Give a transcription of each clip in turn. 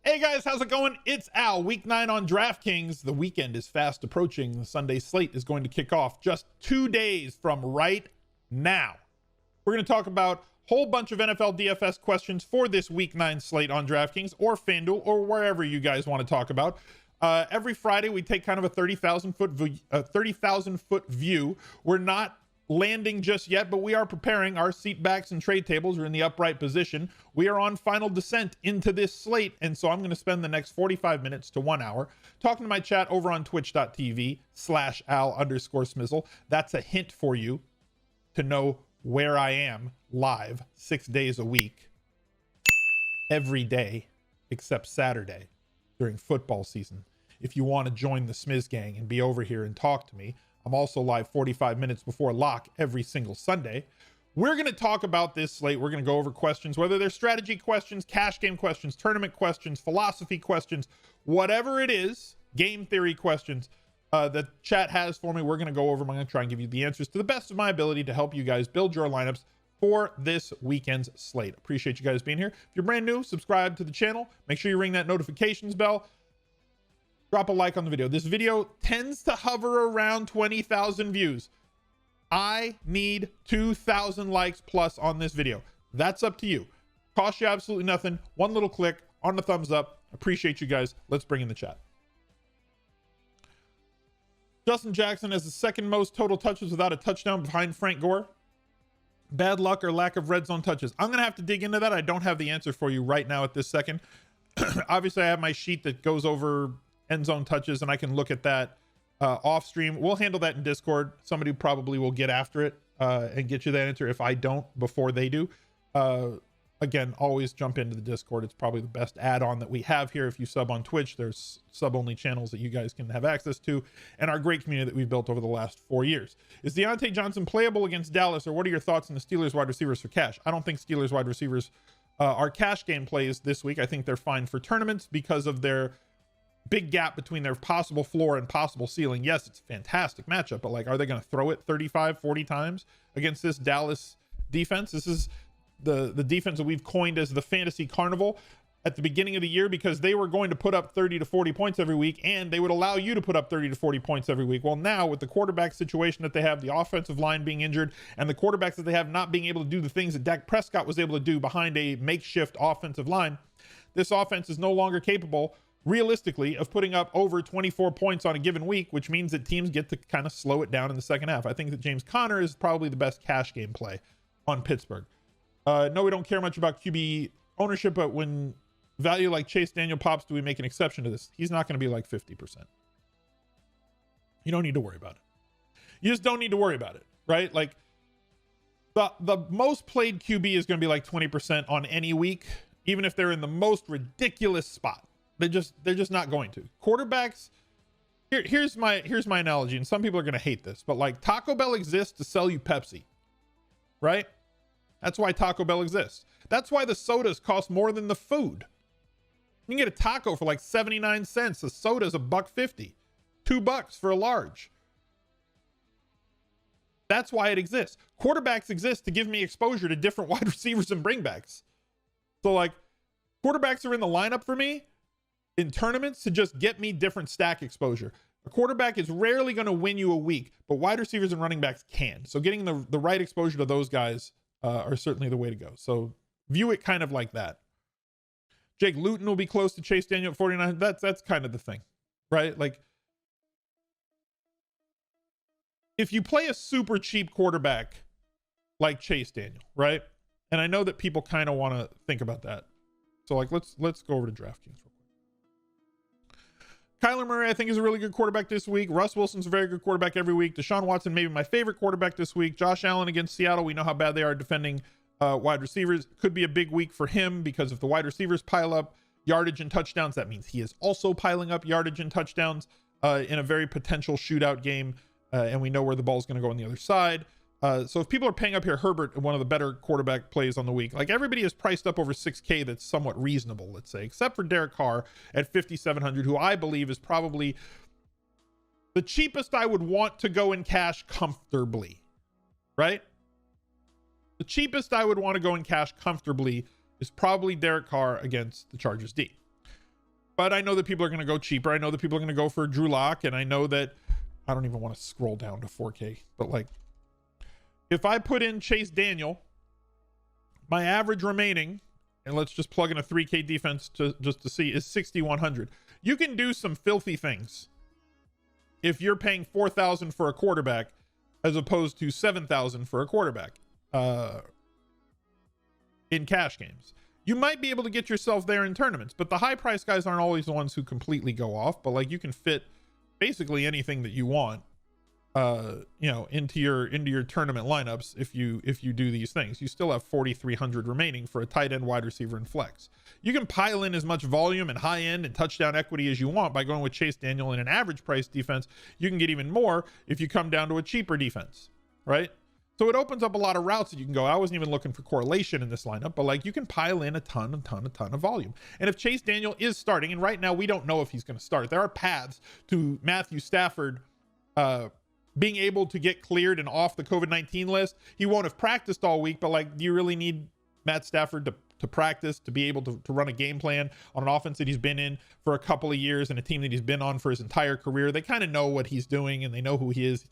Hey guys, how's it going? It's Al. Week 9 on DraftKings. The weekend is fast approaching. The Sunday slate is going to kick off just 2 days from right now. We're going to talk about a whole bunch of NFL DFS questions for this Week 9 slate on DraftKings or FanDuel or wherever you guys want to talk about. Every Friday, we take kind of a 30,000 foot view. We're not landing just yet, but we are preparing. Our seat backs and trade tables are in the upright position. We are on final descent into this slate, and so I'm going to spend the next 45 minutes to 1 hour talking to my chat over on twitch.tv/Al_smizzle. That's a hint for you to know where I am live 6 days a week, every day except Saturday during football season. If you want to join the Smiz gang and be over here and talk to me, I'm also live 45 minutes before lock every single Sunday. We're going to talk about this slate. We're going to go over questions, whether they're strategy questions, cash game questions, tournament questions, philosophy questions, whatever it is, game theory questions that chat has for me. We're going to go over them. I'm going to try and give you the answers to the best of my ability to help you guys build your lineups for this weekend's slate. Appreciate you guys being here. If you're brand new, subscribe to the channel. Make sure you ring that notifications bell. Drop a like on the video. This video tends to hover around 20,000 views. I need 2,000 likes plus on this video. That's up to you. Cost you absolutely nothing. One little click on the thumbs up. Appreciate you guys. Let's bring in the chat. Justin Jackson has the second most total touches without a touchdown behind Frank Gore. Bad luck or lack of red zone touches. I'm going to have to dig into that. I don't have the answer for you right now at this second. Obviously, I have my sheet that goes over end zone touches, and I can look at that off stream. We'll handle that in Discord. Somebody probably will get after it and get you that answer if I don't before they do. Again, always jump into the Discord. It's probably the best add-on that we have here. If you sub on Twitch, there's sub-only channels that you guys can have access to, and our great community that we've built over the last 4 years. Is Deontay Johnson playable against Dallas, or what are your thoughts on the Steelers wide receivers for cash? I don't think Steelers wide receivers are cash game plays this week. I think they're fine for tournaments because of their big gap between their possible floor and possible ceiling. Yes, it's a fantastic matchup, but like, are they going to throw it 35, 40 times against this Dallas defense? This is the defense that we've coined as the fantasy carnival at the beginning of the year, because they were going to put up 30 to 40 points every week, and they would allow you to put up 30 to 40 points every week. Well, now with the quarterback situation that they have, the offensive line being injured, and the quarterbacks that they have not being able to do the things that Dak Prescott was able to do behind a makeshift offensive line, this offense is no longer capable realistically of putting up over 24 points on a given week, which means that teams get to kind of slow it down in the second half. I think that James Conner is probably the best cash game play on Pittsburgh. No, we don't care much about QB ownership, but when value like Chase Daniel pops, do we make an exception to this? He's not going to be like 50%. You don't need to worry about it. You just don't need to worry about it, right? Like the most played QB is going to be like 20% on any week, even if they're in the most ridiculous spot. They're just not going to. Quarterbacks, here's my analogy, and some people are going to hate this, but like Taco Bell exists to sell you Pepsi, right? That's why Taco Bell exists. That's why the sodas cost more than the food. You can get a taco for like 79 cents. A soda's $1.50, $2 for a large. That's why it exists. Quarterbacks exist to give me exposure to different wide receivers and bringbacks. So like, quarterbacks are in the lineup for me in tournaments to just get me different stack exposure. A quarterback is rarely going to win you a week, but wide receivers and running backs can. So getting the right exposure to those guys are certainly the way to go. So view it kind of like that. Jake Luton will be close to Chase Daniel at 49. That's kind of the thing, right? Like, if you play a super cheap quarterback like Chase Daniel, right? And I know that people kind of want to think about that. So like, let's go over to DraftKings real quick. Kyler Murray, I think, is a really good quarterback this week. Russ Wilson's a very good quarterback every week. Deshaun Watson, maybe my favorite quarterback this week. Josh Allen against Seattle. We know how bad they are defending wide receivers. Could be a big week for him, because if the wide receivers pile up yardage and touchdowns, that means he is also piling up yardage and touchdowns in a very potential shootout game. And we know where the ball is going to go on the other side. So if people are paying up here, Herbert, one of the better quarterback plays on the week, like everybody is priced up over 6K. That's somewhat reasonable, let's say, except for Derek Carr at 5,700, who I believe is probably the cheapest I would want to go in cash comfortably, right? The cheapest I would want to go in cash comfortably is probably Derek Carr against the Chargers D. But I know that people are going to go cheaper. I know that people are going to go for Drew Lock, and I know that I don't even want to scroll down to 4K, but like if I put in Chase Daniel, my average remaining, and let's just plug in a 3K defense just to see, is 6,100. You can do some filthy things if you're paying 4,000 for a quarterback as opposed to 7,000 for a quarterback in cash games. You might be able to get yourself there in tournaments, but the high price guys aren't always the ones who completely go off. But like you can fit basically anything that you want, into your tournament lineups. If you do these things, you still have 4,300 remaining for a tight end, wide receiver, and flex. You can pile in as much volume and high end and touchdown equity as you want by going with Chase Daniel in an average price defense. You can get even more if you come down to a cheaper defense, right? So it opens up a lot of routes that you can go. I wasn't even looking for correlation in this lineup, but like you can pile in a ton of volume. And if Chase Daniel is starting, and right now we don't know if he's going to start, there are paths to Matthew Stafford being able to get cleared and off the COVID-19 list. He won't have practiced all week, but like, do you really need Matt Stafford to practice, to be able to run a game plan on an offense that he's been in for a couple of years and a team that he's been on for his entire career? They kind of know what he's doing and they know who he is.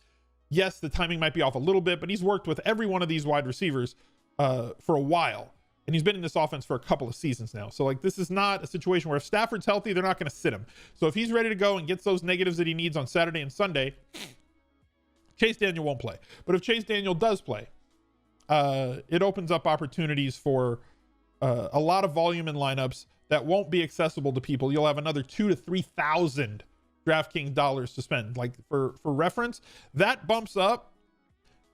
Yes, the timing might be off a little bit, but he's worked with every one of these wide receivers for a while. And he's been in this offense for a couple of seasons now. So like, this is not a situation where if Stafford's healthy, they're not going to sit him. So if he's ready to go and gets those negatives that he needs on Saturday and Sunday, Chase Daniel won't play. But if Chase Daniel does play, it opens up opportunities for a lot of volume in lineups that won't be accessible to people. You'll have another 2,000 to 3,000 DraftKings dollars to spend. Like for reference, that bumps up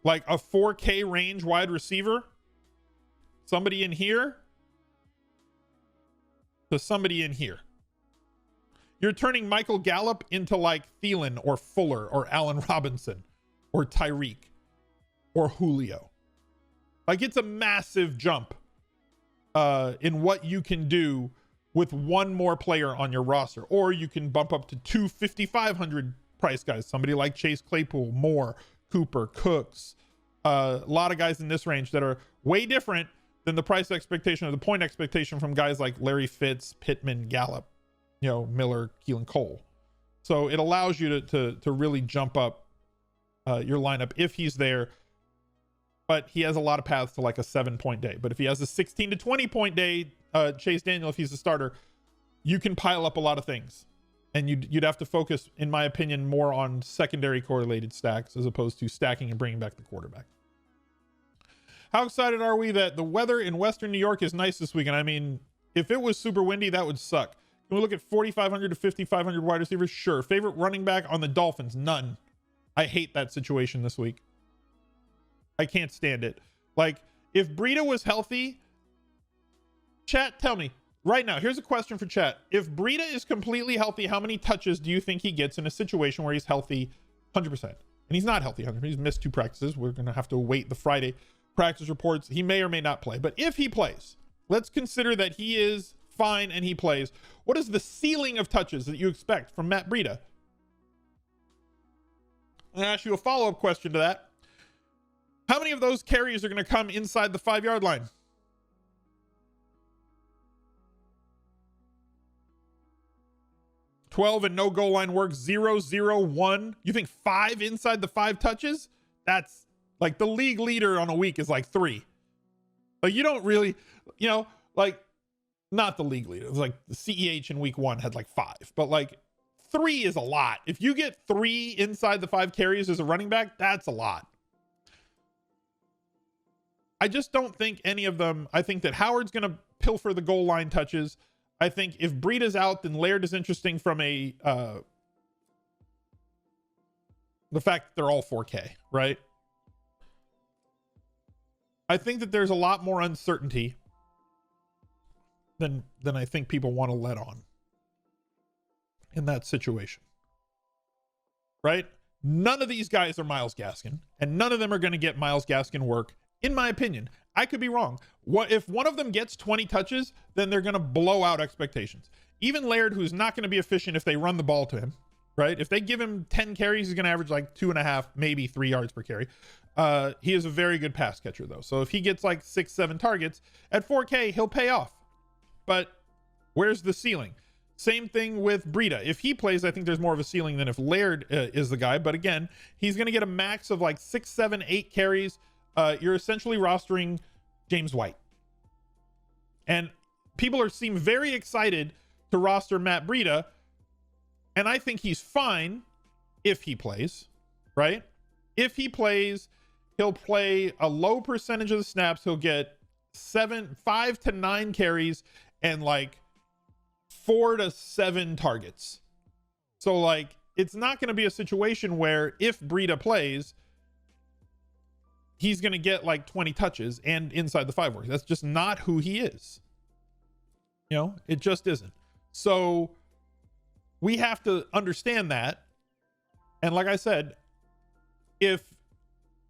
like a 4K range wide receiver, somebody in here, to somebody in here. You're turning Michael Gallup into like Thielen or Fuller or Allen Robinson or Tyreek or Julio. Like it's a massive jump in what you can do with one more player on your roster. Or you can bump up to 2,500 price guys. Somebody like Chase Claypool, Moore, Cooper, Cooks. A lot of guys in this range that are way different than the price expectation or the point expectation from guys like Larry Fitz, Pittman, Gallup, Miller, Keelan Cole. So it allows you to really jump up your lineup if he's there. But he has a lot of paths to like a 7-point day. But if he has a 16 to 20 point day, Chase Daniel, if he's a starter, you can pile up a lot of things. And you'd have to focus, in my opinion, more on secondary correlated stacks as opposed to stacking and bringing back the quarterback. How excited are we that the weather in Western New York is nice this weekend? I mean, if it was super windy, that would suck. Can we look at 4,500 to 5,500 wide receivers? Sure. Favorite running back on the Dolphins? None. I hate that situation this week. I can't stand it. Like, if Breida was healthy, chat, tell me right now. Here's a question for chat. If Breida is completely healthy, how many touches do you think he gets in a situation where he's healthy 100%? And he's not healthy 100%. He's missed 2 practices. We're going to have to wait the Friday practice reports. He may or may not play. But if he plays, let's consider that he is fine and he plays. What is the ceiling of touches that you expect from Matt Breida? I'm going to ask you a follow-up question to that. How many of those carries are going to come inside the 5-yard line? $12 and no goal line work. 0, 0, 1. You think 5 inside the 5 touches? That's like the league leader on a week is like 3. Like you don't really, like not the league leader. It was like the CEH in week 1 had like 5, but like 3 is a lot. If you get 3 inside the 5 carries as a running back, that's a lot. I just don't think any of them. I think that Howard's going to pilfer the goal line touches. I think if Breida's out, then Laird is interesting from the fact that they're all 4K, right? I think that there's a lot more uncertainty than I think people want to let on in that situation, right? None of these guys are Myles Gaskin, and none of them are going to get Myles Gaskin work. In my opinion, I could be wrong. What if one of them gets 20 touches, then they're going to blow out expectations. Even Laird, who's not going to be efficient if they run the ball to him, right? If they give him 10 carries, he's going to average like 2.5, maybe 3 yards per carry. He is a very good pass catcher though. So if he gets like 6, 7 targets at 4K, he'll pay off. But where's the ceiling? Same thing with Breida. If he plays, I think there's more of a ceiling than if Laird is the guy. But again, he's going to get a max of like 6, 7, 8 carries. You're essentially rostering James White. And people seem very excited to roster Matt Breida. And I think he's fine if he plays, right? If he plays, he'll play a low percentage of the snaps. He'll get 5 to 9 carries and like 4 to 7 targets. So like, it's not going to be a situation where if Breida plays, he's going to get like 20 touches and inside the 5 work. That's just not who he is. You know, it just isn't. So we have to understand that. And like I said, if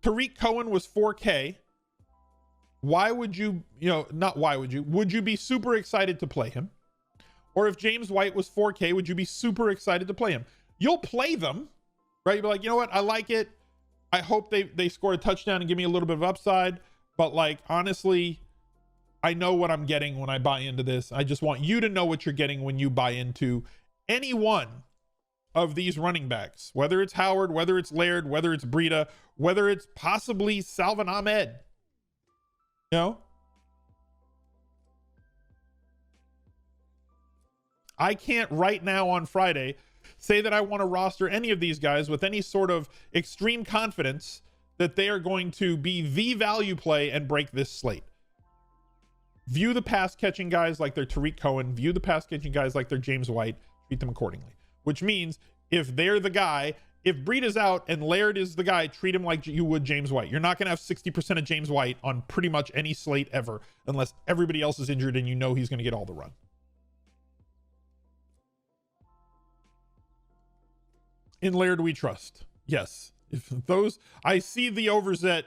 Tariq Cohen was 4K, why would you, would you be super excited to play him? Or if James White was 4K, would you be super excited to play him? You'll play them, right? You'll be like, you know what? I like it. I hope they score a touchdown and give me a little bit of upside. But like, honestly, I know what I'm getting when I buy into this. I just want you to know what you're getting when you buy into any one of these running backs, whether it's Howard, whether it's Laird, whether it's Breida, whether it's possibly Salvon Ahmed. You know? I can't right now on Friday say that I want to roster any of these guys with any sort of extreme confidence that they are going to be the value play and break this slate. View the pass catching guys like they're Tariq Cohen. View the pass catching guys like they're James White. Treat them accordingly. Which means if they're the guy, if Breida's out and Laird is the guy, treat him like you would James White. You're not going to have 60% of James White on pretty much any slate ever unless everybody else is injured and you know he's going to get all the run. In Laird we trust. Yes. If those, I see the overs at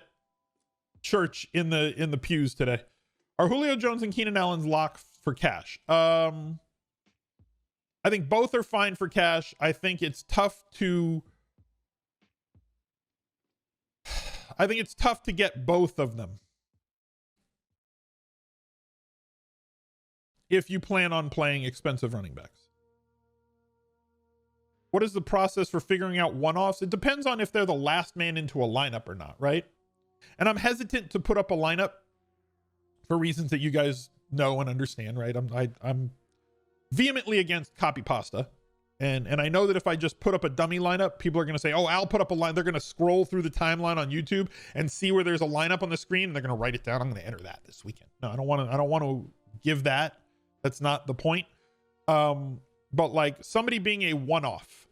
church in the pews today. Are Julio Jones and Keenan Allen's lock for cash? I think both are fine for cash. I think it's tough to get both of them if you plan on playing expensive running backs. What is the process for figuring out one-offs? It depends on if they're the last man into a lineup or not, right? And I'm hesitant to put up a lineup for reasons that you guys know and understand, right? I'm vehemently against copy pasta. And I know that if I just put up a dummy lineup, people are going to say, oh, I'll put up a line. They're going to scroll through the timeline on YouTube and see where there's a lineup on the screen. And they're going to write it down. I'm going to enter that this weekend. No, I don't want to give that. That's not the point. But like somebody being a one-off,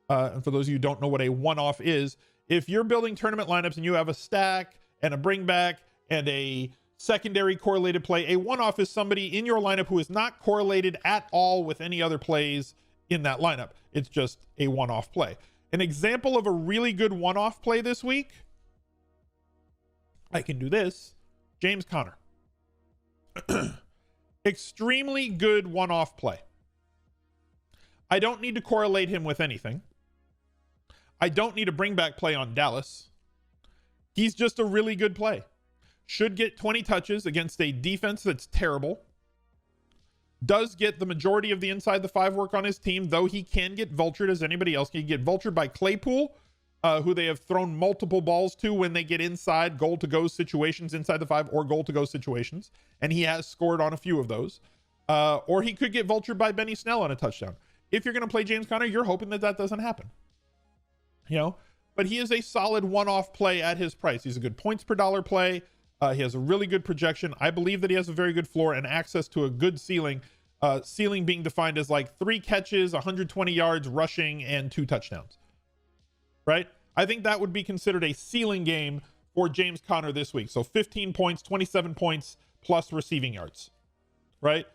and for those of you who don't know what a one-off is, if you're building tournament lineups and you have a stack and a bring back and a secondary correlated play, a one-off is somebody in your lineup who is not correlated at all with any other plays in that lineup. It's just a one-off play. An example of a really good one-off play this week, I can do this, James Conner. Extremely good one-off play. I don't need to correlate him with anything. I don't need a bring back play on Dallas. He's just a really good play. Should get 20 touches against a defense that's terrible. Does get the majority of the inside the 5 work on his team, though he can get vultured as anybody else. He can get vultured by Claypool, who they have thrown multiple balls to when they get inside goal to go situations inside the 5 or goal to go situations. And he has scored on a few of those. Or he could get vultured by Benny Snell on a touchdown. If you're going to play James Conner, you're hoping that that doesn't happen. You know, but he is a solid one-off play at his price. He's a good points per dollar play. He has a really good projection. I believe that he has a very good floor and access to a good ceiling. Ceiling being defined as like 3 catches, 120 yards rushing, and 2 touchdowns. Right? I think that would be considered a ceiling game for James Conner this week. So 15 points, 27 points plus receiving yards. Right?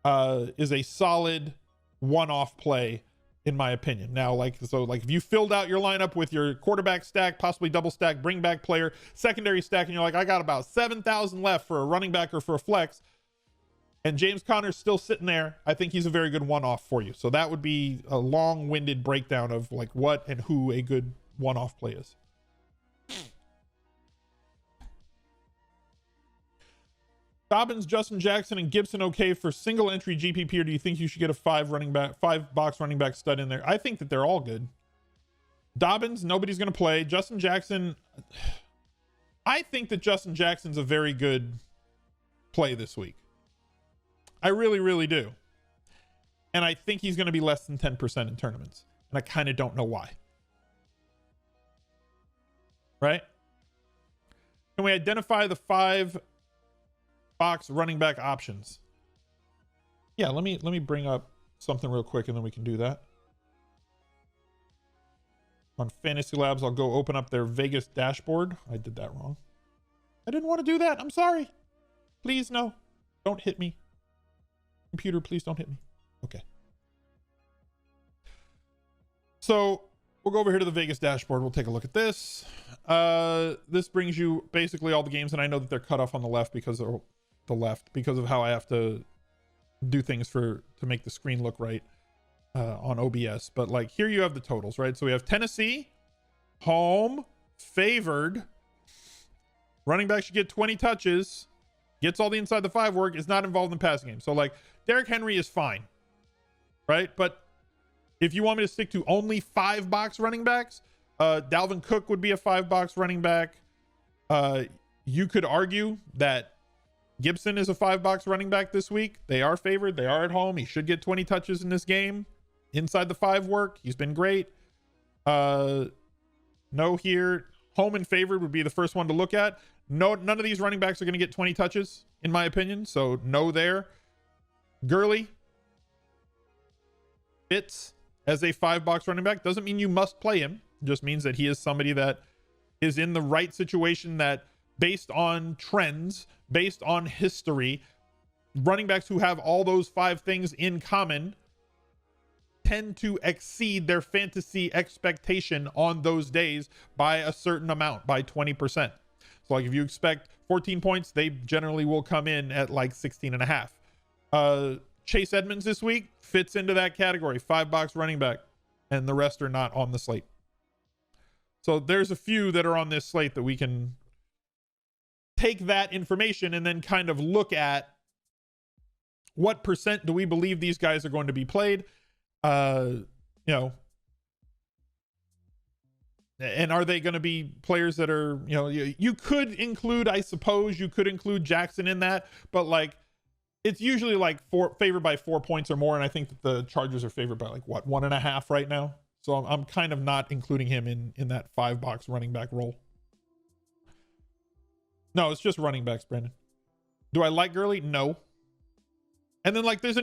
Is a solid one-off play in my opinion. Now, if you filled out your lineup with your quarterback stack, possibly double stack, bring back player, secondary stack, and you're like, I got about 7,000 left for a running back or for a flex, and James Conner's still sitting there, I think he's a very good one-off for you. So that would be a long-winded breakdown of like what and who a good one-off play is. Dobbins, Justin Jackson, and Gibson okay for single entry GPP, or do you think you should get a 5-box running back stud in there? I think that they're all good. Dobbins, nobody's going to play. Justin Jackson, I think that Justin Jackson's a very good play this week. I really, really do. And I think he's going to be less than 10% in tournaments. And I kind of don't know why. Right? Can we identify the 5-box running back options? Yeah, let me bring up something real quick and then we can do that. On Fantasy Labs, I'll go open up their Vegas dashboard. I did that wrong. I didn't want to do that. I'm sorry. Please, no. Don't hit me. Computer, please don't hit me. Okay. So we'll go over here to the Vegas dashboard. We'll take a look at this. This brings you basically all the games, and I know that they're cut off on the left because of how I have to do things to make the screen look right on OBS. But like here you have the totals, right? So we have Tennessee, home, favored. Running back should get 20 touches, gets all the inside the 5 work, is not involved in the passing game. So like Derrick Henry is fine, right? But if you want me to stick to only 5-box running backs, Dalvin Cook would be a 5-box running back. You could argue that Gibson is a 5-box running back this week. They are favored. They are at home. He should get 20 touches in this game. Inside the 5 work. He's been great. No here. Home and favored would be the first one to look at. No, none of these running backs are going to get 20 touches, in my opinion. So no there. Gurley fits as a 5-box running back. Doesn't mean you must play him. It just means that he is somebody that is in the right situation, that based on trends, based on history, running backs who have all those 5 things in common tend to exceed their fantasy expectation on those days by a certain amount, by 20%. So like if you expect 14 points, they generally will come in at like 16 and a half. Chase Edmonds this week fits into that category, 5-box running back, and the rest are not on the slate. So there's a few that are on this slate that we can take that information and then kind of look at what percent do we believe these guys are going to be played. And are they going to be players that are, you could include, I suppose you could include Jackson in that, but like it's usually like favored by 4 points or more. And I think that the Chargers are favored by like 1.5 right now. So I'm kind of not including him in that 5-box running back role. No, it's just running backs, Brandon. Do I like Gurley? No. And then like there's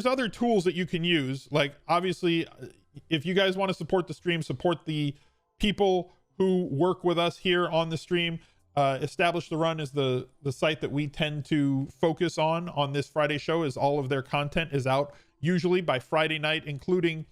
other tools that you can use. Like obviously if you guys want to support the stream, support the people who work with us here on the stream. Establish the Run is the site that we tend to focus on this Friday show, as all of their content is out usually by Friday night, including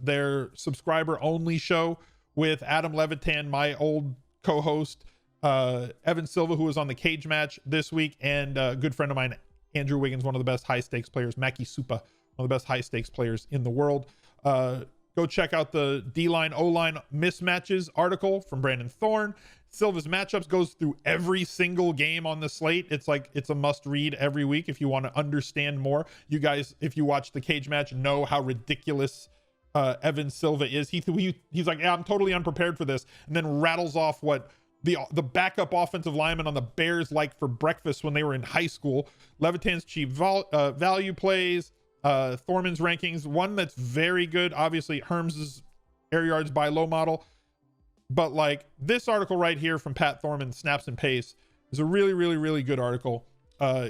their subscriber only show with Adam Levitan, my old co-host, Evan Silva, who was on the cage match this week, and a good friend of mine, Andrew Wiggins, one of the best high stakes players, Mackie Supa, one of the best high stakes players in the world. Go check out the D-line, O-line mismatches article from Brandon Thorne. Silva's matchups goes through every single game on the slate. It's like, it's a must read every week if you want to understand more. You guys, if you watch the cage match, know how ridiculous Evan Silva is. He's like, yeah, I'm totally unprepared for this. And then rattles off what the backup offensive lineman on the Bears like for breakfast when they were in high school. Levitan's cheap value plays, Thorman's rankings. One that's very good, obviously, Herms's air yards by low model. But like this article right here from Pat Thorman, Snaps and Pace, is a really, really, really good article.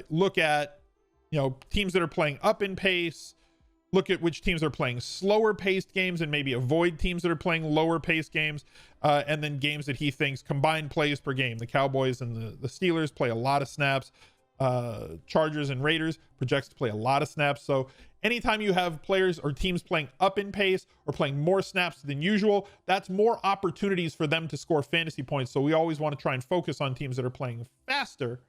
Look at, teams that are playing up in pace. Look at which teams are playing slower paced games and maybe avoid teams that are playing lower paced games. And then games that he thinks combined plays per game. The Cowboys and the Steelers play a lot of snaps. Chargers and Raiders projects to play a lot of snaps. So anytime you have players or teams playing up in pace or playing more snaps than usual, that's more opportunities for them to score fantasy points. So we always want to try and focus on teams that are playing faster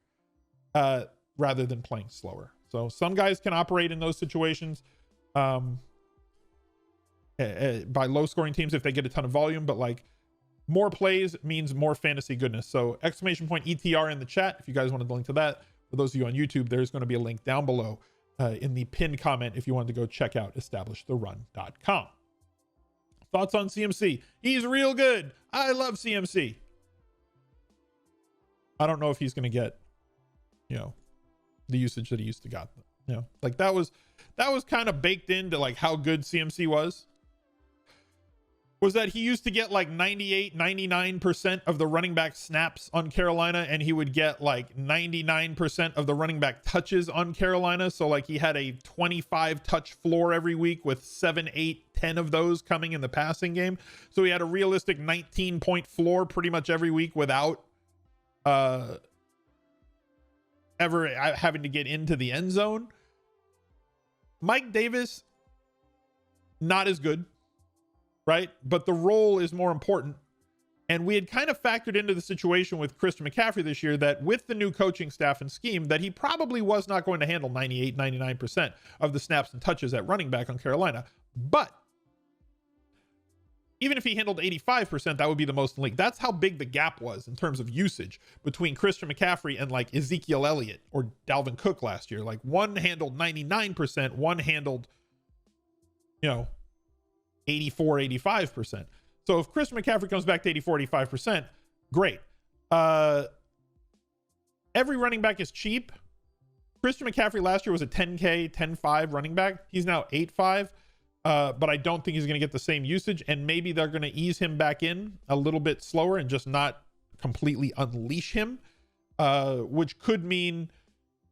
rather than playing slower. So some guys can operate in those situations by low scoring teams if they get a ton of volume, but like more plays means more fantasy goodness. So ! ETR in the chat if you guys wanted the link to that. For those of you on YouTube, there's going to be a link down below in the pinned comment if you wanted to go check out establishtheRun.com. Thoughts on CMC? He's real good. I love CMC. I don't know if he's going to get, the usage that he used to got. Like that was kind of baked into like how good CMC was that he used to get like 98-99% of the running back snaps on Carolina, and he would get like 99% of the running back touches on Carolina. So like he had a 25 touch floor every week with 7, 8, 10 of those coming in the passing game. So he had a realistic 19-point floor pretty much every week without ever having to get into the end zone. Mike Davis, not as good, right? But the role is more important. And we had kind of factored into the situation with Christian McCaffrey this year that with the new coaching staff and scheme, that he probably was not going to handle 98-99% of the snaps and touches at running back on Carolina. But even if he handled 85%, that would be the most in the league. That's how big the gap was in terms of usage between Christian McCaffrey and like Ezekiel Elliott or Dalvin Cook last year. Like one handled 99%, one handled, 84-85%. So if Christian McCaffrey comes back to 84-85%, great. Every running back is cheap. Christian McCaffrey last year was a 10K, 10.5 running back. He's now 8.5. But I don't think he's going to get the same usage, and maybe they're going to ease him back in a little bit slower and just not completely unleash him, which could mean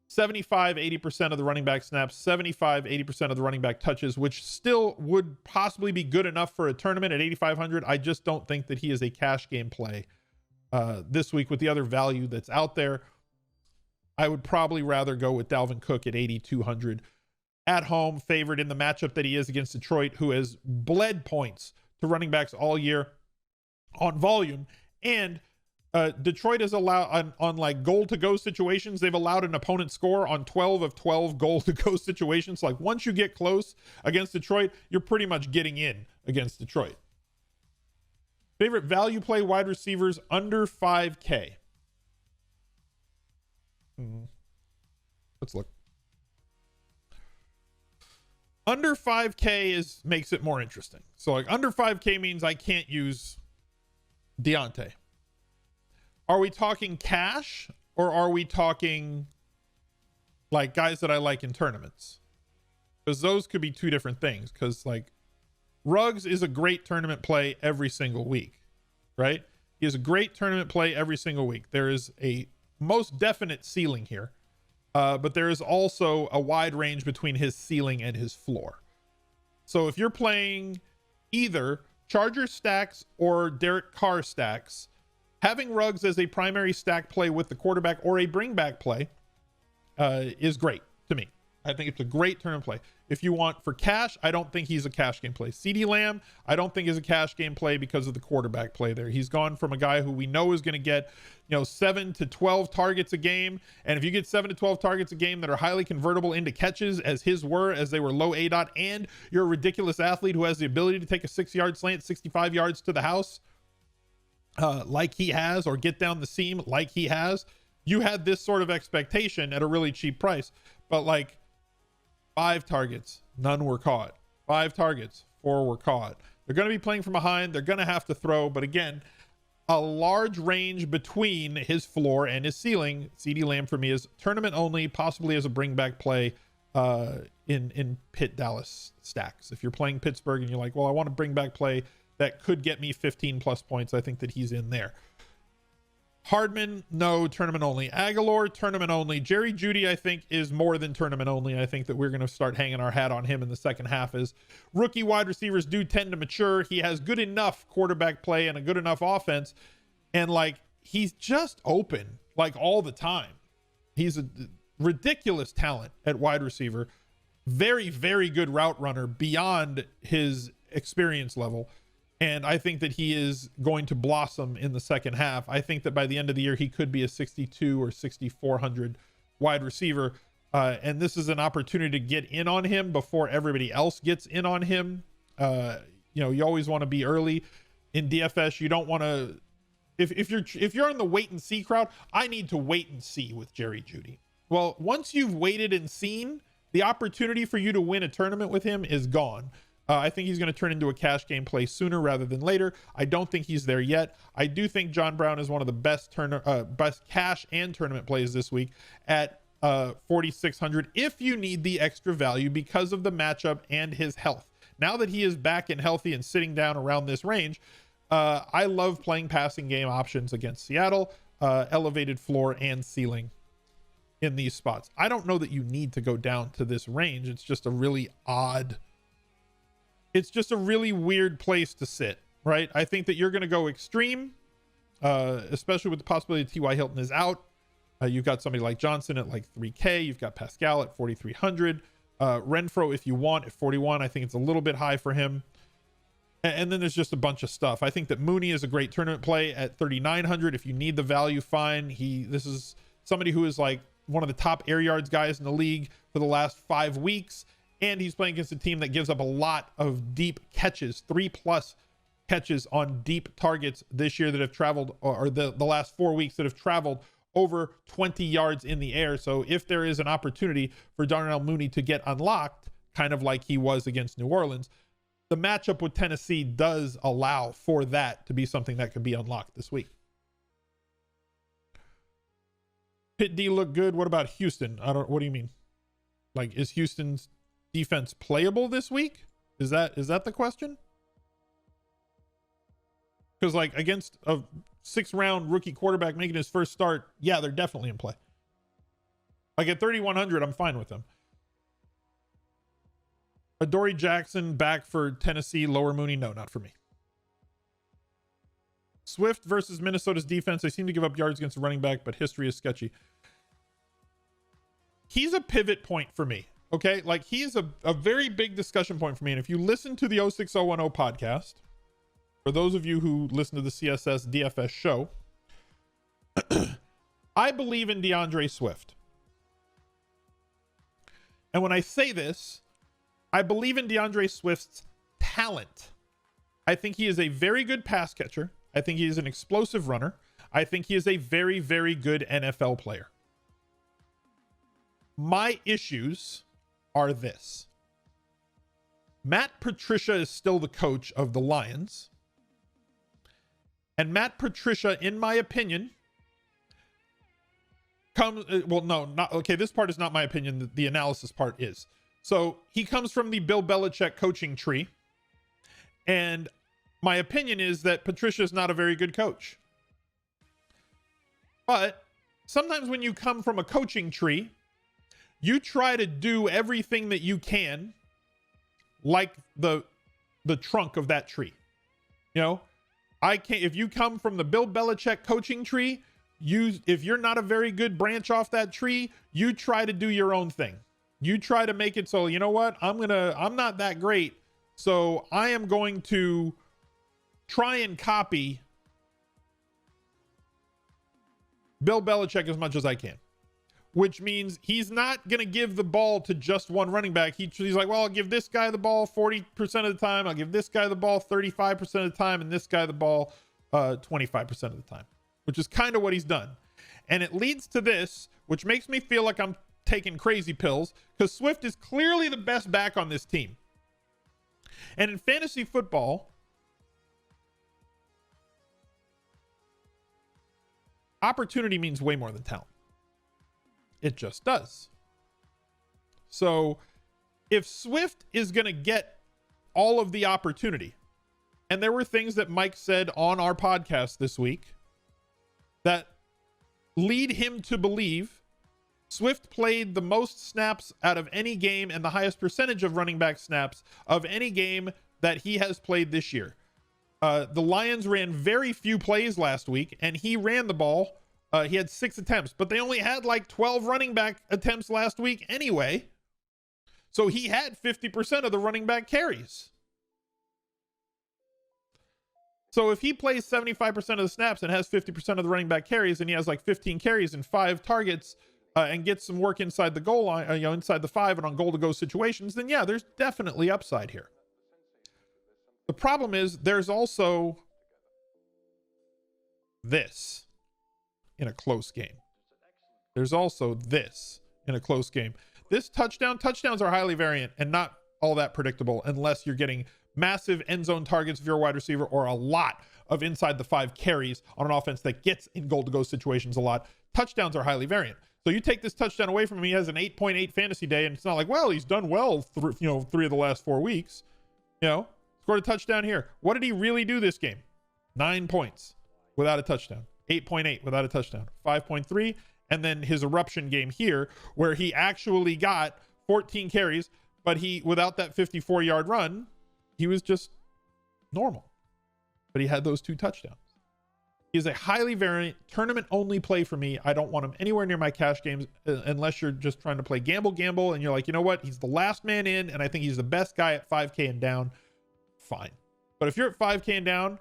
75-80% of the running back snaps, 75-80% of the running back touches, which still would possibly be good enough for a tournament at 8,500. I just don't think that he is a cash game play this week with the other value that's out there. I would probably rather go with Dalvin Cook at 8,200 at home, favored in the matchup that he is against Detroit, who has bled points to running backs all year on volume. And Detroit has allowed on like goal to go situations, they've allowed an opponent score on 12 of 12 goal to go situations. Like once you get close against Detroit, you're pretty much getting in against Detroit. Favorite value play wide receivers under 5K. Let's look. Under 5K makes it more interesting. So like under 5K means I can't use Deontay. Are we talking cash, or are we talking like guys that I like in tournaments? Because those could be two different things. Because like Ruggs is a great tournament play every single week, right? He is a great tournament play every single week. There is a most definite ceiling here. But there is also a wide range between his ceiling and his floor. So if you're playing either Charger stacks or Derek Carr stacks, having Ruggs as a primary stack play with the quarterback or a bring back play is great to me. I think it's a great tournament play. If you want for cash, I don't think he's a cash game play. CeeDee Lamb, I don't think is a cash game play because of the quarterback play there. He's gone from a guy who we know is going to get, 7 to 12 targets a game. And if you get 7 to 12 targets a game that are highly convertible into catches as his were, as they were low ADOT, and you're a ridiculous athlete who has the ability to take a 6-yard slant, 65 yards to the house, like he has, or get down the seam like he has, you had this sort of expectation at a really cheap price. But like 5 targets, none were caught. 5 targets, 4 were caught. They're going to be playing from behind. They're going to have to throw. But again, a large range between his floor and his ceiling. CeeDee Lamb for me is tournament only, possibly as a bring back play in Pitt Dallas stacks. If you're playing Pittsburgh and you're like, well, I want to bring back play that could get me 15 plus points, I think that he's in there. Hardman, no, tournament only. Aguilar, tournament only. Jerry Jeudy, I think, is more than tournament only. I think that we're going to start hanging our hat on him in the second half, as rookie wide receivers do tend to mature. He has good enough quarterback play and a good enough offense. And like, he's just open like all the time. He's a ridiculous talent at wide receiver. Very, very good route runner beyond his experience level. And I think that he is going to blossom in the second half. I think that by the end of the year, he could be a 62 or 6,400 wide receiver. And this is an opportunity to get in on him before everybody else gets in on him. You always want to be early in DFS. You don't want to, if you're in the wait and see crowd, I need to wait and see with Jerry Jeudy. Well, once you've waited and seen, the opportunity for you to win a tournament with him is gone. I think he's going to turn into a cash game play sooner rather than later. I don't think he's there yet. I do think John Brown is one of the best cash and tournament plays this week at 4,600 if you need the extra value because of the matchup and his health. Now that he is back and healthy and sitting down around this range, I love playing passing game options against Seattle, elevated floor and ceiling in these spots. I don't know that you need to go down to this range. It's just a really weird place to sit, right? I think that you're going to go extreme, especially with the possibility that T.Y. Hilton is out. You've got somebody like Johnson at like 3K. You've got Pascal at 4,300. Renfro, if you want, at 41. I think it's a little bit high for him. And then there's just a bunch of stuff. I think that Mooney is a great tournament play at 3,900. If you need the value, fine. This is somebody who is like one of the top air yards guys in the league for the last 5 weeks. And he's playing against a team that gives up a lot of deep catches, 3+ catches on deep targets this year that have traveled, or the last 4 weeks that have traveled over 20 yards in the air. So if there is an opportunity for Darnell Mooney to get unlocked, kind of like he was against New Orleans, the matchup with Tennessee does allow for that to be something that could be unlocked this week. Pitt D look good. What about Houston? What do you mean? Like, is Houston's defense playable this week? Is that the question? Because like against a 6th-round rookie quarterback making his first start, yeah, they're definitely in play. Like at 3,100, I'm fine with them. Adoree Jackson back for Tennessee, lower Mooney. No, not for me. Swift versus Minnesota's defense. They seem to give up yards against the running back, but history is sketchy. He's a pivot point for me. Okay, like he's a very big discussion point for me. And if you listen to the 06010 podcast, for those of you who listen to the CSS DFS show, I believe in DeAndre Swift. And when I say this, I believe in DeAndre Swift's talent. I think he is a very good pass catcher. I think he is an explosive runner. I think he is a very, very good NFL player. My issues are this. Matt Patricia is still the coach of the Lions. And Matt Patricia, in my opinion, this part is not my opinion. The analysis part is. So he comes from the Bill Belichick coaching tree. And my opinion is that Patricia is not a very good coach. But sometimes when you come from a coaching tree, you try to do everything that you can like the trunk of that tree. You know, if you come from the Bill Belichick coaching tree, if you're not a very good branch off that tree, you try to do your own thing. You try to make it so, you know what, I'm not that great, so I am going to try and copy Bill Belichick as much as I can. Which means he's not going to give the ball to just one running back. He's like, well, I'll give this guy the ball 40% of the time. I'll give this guy the ball 35% of the time. And this guy the ball 25% of the time, which is kind of what he's done. And it leads to this, which makes me feel like I'm taking crazy pills, because Swift is clearly the best back on this team. And in fantasy football, opportunity means way more than talent. It just does. So if Swift is going to get all of the opportunity, and there were things that Mike said on our podcast this week that lead him to believe Swift played the most snaps out of any game and the highest percentage of running back snaps of any game that he has played this year. The Lions ran very few plays last week, and he ran the ball. He had 6 attempts, but they only had like 12 running back attempts last week anyway. So he had 50% of the running back carries. So if he plays 75% of the snaps and has 50% of the running back carries, and he has like 15 carries and 5 targets and gets some work inside the goal line, inside the 5 and on goal to go situations, then yeah, there's definitely upside here. The problem is there's also this in a close game. There's also this in a close game. This touchdowns are highly variant and not all that predictable unless you're getting massive end zone targets if you're a wide receiver, or a lot of inside the 5 carries on an offense that gets in goal to go situations a lot. Touchdowns are highly variant. So you take this touchdown away from him, he has an 8.8 fantasy day, and it's not like, well, he's done well through, 3 of the last 4 weeks. Scored a touchdown here. What did he really do this game? 9 points without a touchdown. 8.8 without a touchdown. 5.3, and then his eruption game here, where he actually got 14 carries, but without that 54-yard run, he was just normal. But he had those 2 touchdowns. He's a highly variant tournament only play for me. I don't want him anywhere near my cash games unless you're just trying to play gamble and you're like, you know what? He's the last man in, and I think he's the best guy at 5K and down. Fine. But if you're at 5K and down,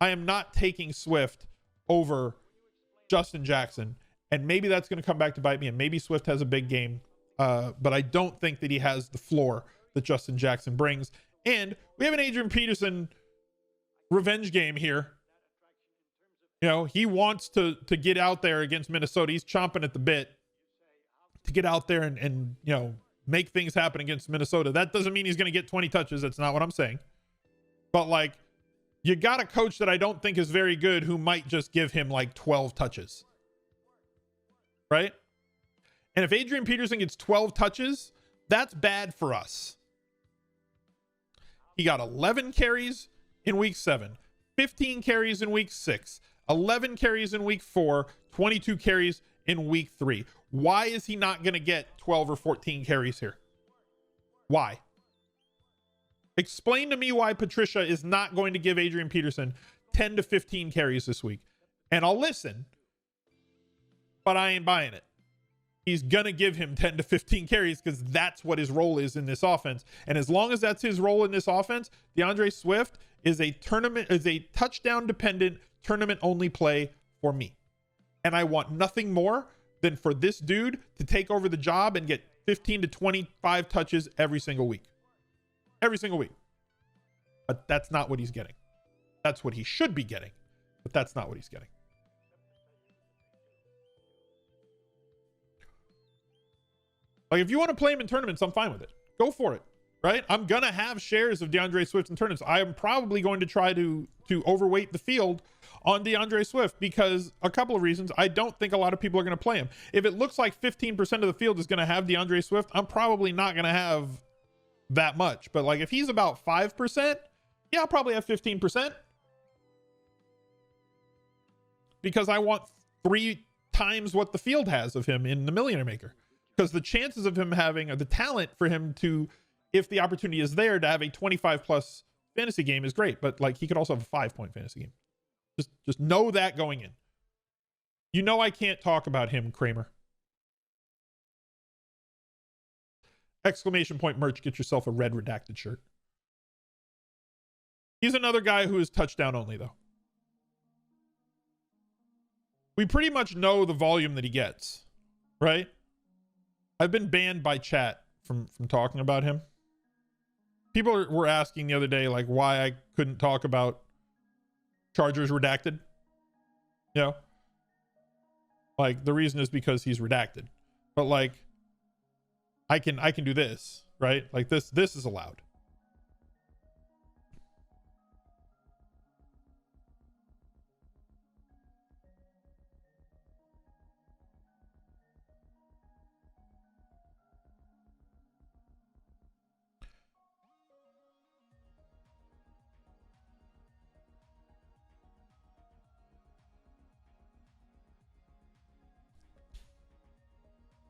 I am not taking Swift over Justin Jackson. And maybe that's going to come back to bite me, and maybe Swift has a big game. But I don't think that he has the floor that Justin Jackson brings. And we have an Adrian Peterson revenge game here. He wants to get out there against Minnesota. He's chomping at the bit to get out there and make things happen against Minnesota. That doesn't mean he's going to get 20 touches. That's not what I'm saying. But you got a coach that I don't think is very good who might just give him 12 touches. Right? And if Adrian Peterson gets 12 touches, that's bad for us. He got 11 carries in week 7, 15 carries in week 6, 11 carries in week 4, 22 carries in week 3. Why is he not going to get 12 or 14 carries here? Why? Explain to me why Patricia is not going to give Adrian Peterson 10 to 15 carries this week. And I'll listen, but I ain't buying it. He's going to give him 10 to 15 carries because that's what his role is in this offense. And as long as that's his role in this offense, DeAndre Swift is a touchdown dependent tournament only play for me. And I want nothing more than for this dude to take over the job and get 15 to 25 touches every single week. Every single week. But that's not what he's getting. That's what he should be getting, but that's not what he's getting. If you want to play him in tournaments, I'm fine with it. Go for it, right? I'm going to have shares of DeAndre Swift in tournaments. I am probably going to try to overweight the field on DeAndre Swift because a couple of reasons. I don't think a lot of people are going to play him. If it looks like 15% of the field is going to have DeAndre Swift, I'm probably not going to have that much. But if he's about 5%, yeah, I'll probably have 15% because I want 3 times what the field has of him in the Millionaire Maker. Because the chances of him having the talent for him to, if the opportunity is there, to have a 25 plus fantasy game is great. But he could also have a 5-point fantasy game. Just know that going in. I can't talk about him, Kramer. Exclamation point merch, get yourself a red redacted shirt. He's another guy who is touchdown only, though. We pretty much know the volume that he gets, right? I've been banned by chat from talking about him. People were asking the other day, why I couldn't talk about Chargers redacted. The reason is because he's redacted. But I can do this, right? This is allowed.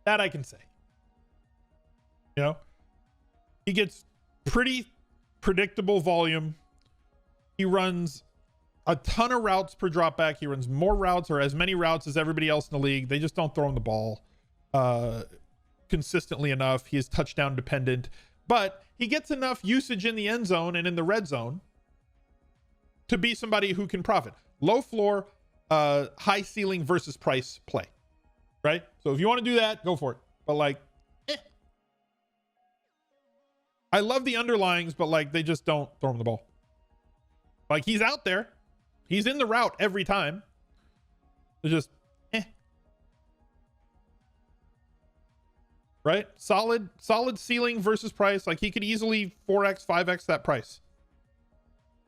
That I can say. He gets pretty predictable volume. He runs a ton of routes per drop back. He runs more routes or as many routes as everybody else in the league. They just don't throw him the ball consistently enough. He is touchdown dependent, but he gets enough usage in the end zone and in the red zone to be somebody who can profit. Low floor, high ceiling versus price play. Right? So if you want to do that, go for it. But I love the underlyings, but they just don't throw him the ball. He's out there. He's in the route every time. It's just right? Solid ceiling versus price. Like he could easily 4x, 5x that price.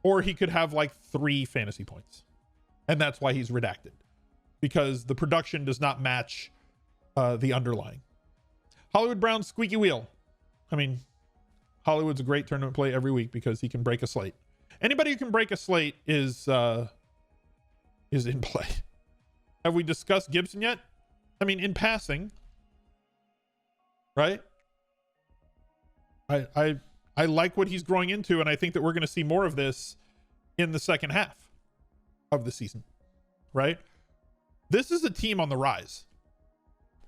Or he could have like 3 fantasy points. And that's why he's redacted. Because the production does not match the underlying. Hollywood Brown's squeaky wheel. I mean, Hollywood's a great tournament play every week because he can break a slate. Anybody who can break a slate is in play. Have we discussed Gibson yet? I mean, in passing, right? I like what he's growing into, and I think that we're going to see more of this in the second half of the season, right? This is a team on the rise.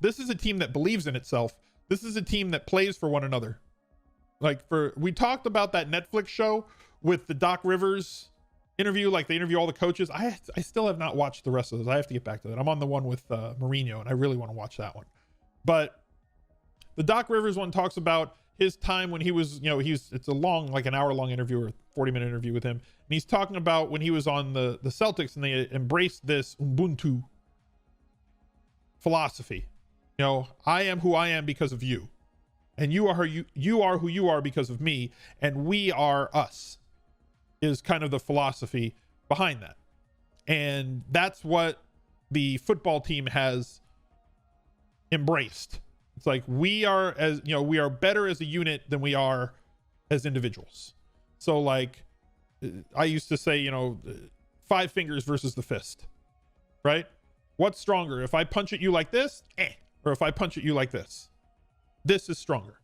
This is a team that believes in itself. This is a team that plays for one another. We talked about that Netflix show with the Doc Rivers interview, like they interview all the coaches. I still have not watched the rest of those. I have to get back to that. I'm on the one with Mourinho, and I really want to watch that one. But the Doc Rivers one talks about his time when he was, it's a long, like an hour-long interview or 40-minute interview with him. And he's talking about when he was on the Celtics and they embraced this Ubuntu philosophy. I am who I am because of you. And you are who you are because of me. And we are us is kind of the philosophy behind that. And that's what the football team has embraced. It's like we are better as a unit than we are as individuals. So like I used to say, 5 fingers versus the fist, right? What's stronger? If I punch at you like this, or if I punch at you like this, this is stronger.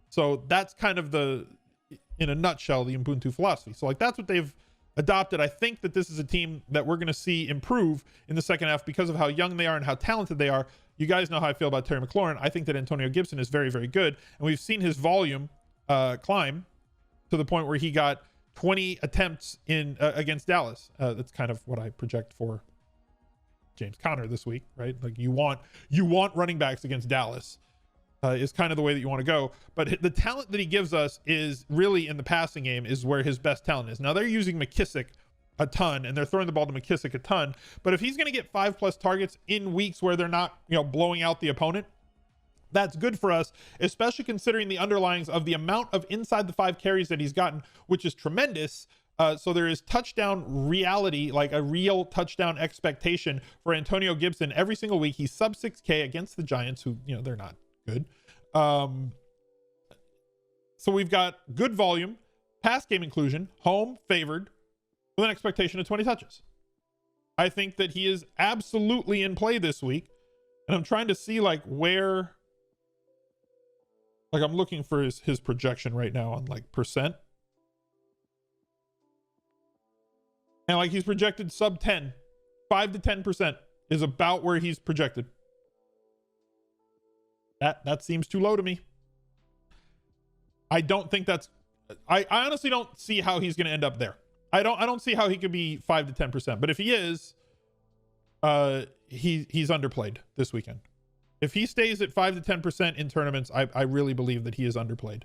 So that's kind of in a nutshell, the Ubuntu philosophy. So like that's what they've adopted. I think that this is a team that we're going to see improve in the second half because of how young they are and how talented they are. You guys know how I feel about Terry McLaurin. I think that Antonio Gibson is very, very good. And we've seen his volume climb to the point where he got 20 attempts in against Dallas. That's kind of what I project for James Conner this week, right? Like you want running backs against Dallas is kind of the way that you want to go. But the talent that he gives us is really in the passing game is where his best talent is. Now they're using McKissick a ton and they're throwing the ball to McKissick a ton. But if he's going to get 5+ targets in weeks where they're not, blowing out the opponent, that's good for us, especially considering the underlyings of the amount of inside the 5 carries that he's gotten, which is tremendous. So there is touchdown reality, like a real touchdown expectation for Antonio Gibson every single week. He's sub 6K against the Giants, who, they're not good. So we've got good volume, pass game inclusion, home favored with an expectation of 20 touches. I think that he is absolutely in play this week. And I'm trying to see where, I'm looking for his projection right now on percent. And he's projected sub 10, 5 to 10% is about where he's projected. That seems too low to me. I don't think I honestly don't see how he's going to end up there. I don't see how he could be 5 to 10%, but if he is, he's underplayed this weekend. If he stays at 5 to 10% in tournaments, I really believe that he is underplayed.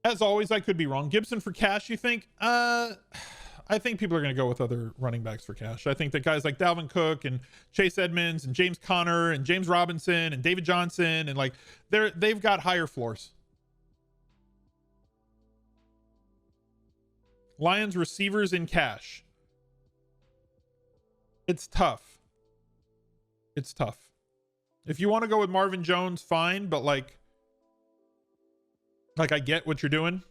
As always, I could be wrong. Gibson for cash, you think? I think people are going to go with other running backs for cash. I think that guys like Dalvin Cook and Chase Edmonds and James Conner and James Robinson and David Johnson and they've got higher floors. Lions receivers in cash. It's tough. It's tough. If you want to go with Marvin Jones, fine, but I get what you're doing.